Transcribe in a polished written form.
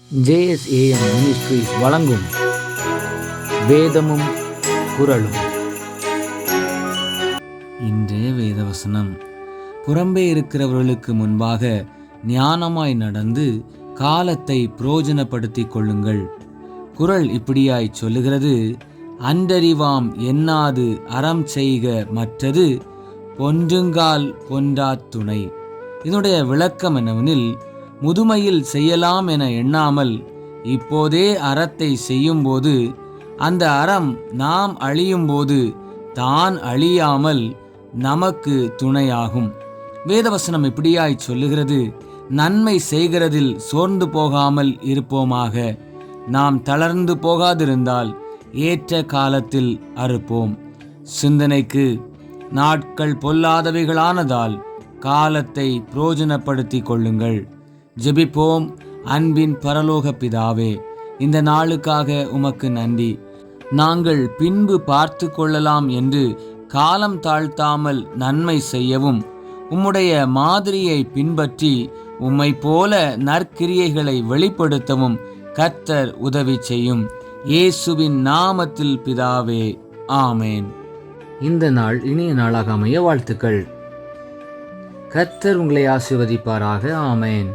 JSAM ministries வழங்கும் வேதமும் குறளும். இன்றைய வேதவசனம்: புறம்பே இருக்கிறவர்களுக்கு முன்பாக ஞானமாய் நடந்து காலத்தை பிரயோஜனப்படுத்திக் கொள்ளுங்கள். குறள் இப்படியாய் சொல்லுகிறது: அன்றறிவாம் எண்ணாது அறம் செய்க மற்றது பொன்றுங்கால் பொன்றாத் துணை. இதனுடைய விளக்கம் என்னவெனில், முதுமையில் செய்யலாம் என எண்ணாமல் இப்போதே அறத்தை செய்யும்போது அந்த அறம் நாம் அழியும்போது தான் அழியாமல் நமக்கு துணையாகும். வேதவசனம் இப்படியாய் சொல்லுகிறது: நன்மை செய்கிறதில் சோர்ந்து போகாமல் இருப்போமாக. நாம் தளர்ந்து போகாதிருந்தால் ஏற்ற காலத்தில் அறுப்போம். சிந்தனைக்கு: நாட்கள் பொல்லாதவைகளானதால் காலத்தை பிரயோஜனப்படுத்திக் கொள்ளுங்கள். ஜெபிப்போம். அன்பின் பரலோக பிதாவே, இந்த நாளுக்காக உமக்கு நன்றி. நாங்கள் பின்பு பார்த்து கொள்ளலாம் என்று காலம் தாழ்த்தாமல் நன்மை செய்யவும், உம்முடைய மாதிரியை பின்பற்றி உம்மை போல நற்கிரியைகளை வெளிப்படுத்தவும் கர்த்தர் உதவி செய்யும். இயேசுவின் நாமத்தில் பிதாவே, ஆமேன். இந்த நாள் இனிய நாளாக அமைய வாழ்த்துக்கள். கர்த்தர் உங்களை ஆசீர்வதிப்பாராக. ஆமேன்.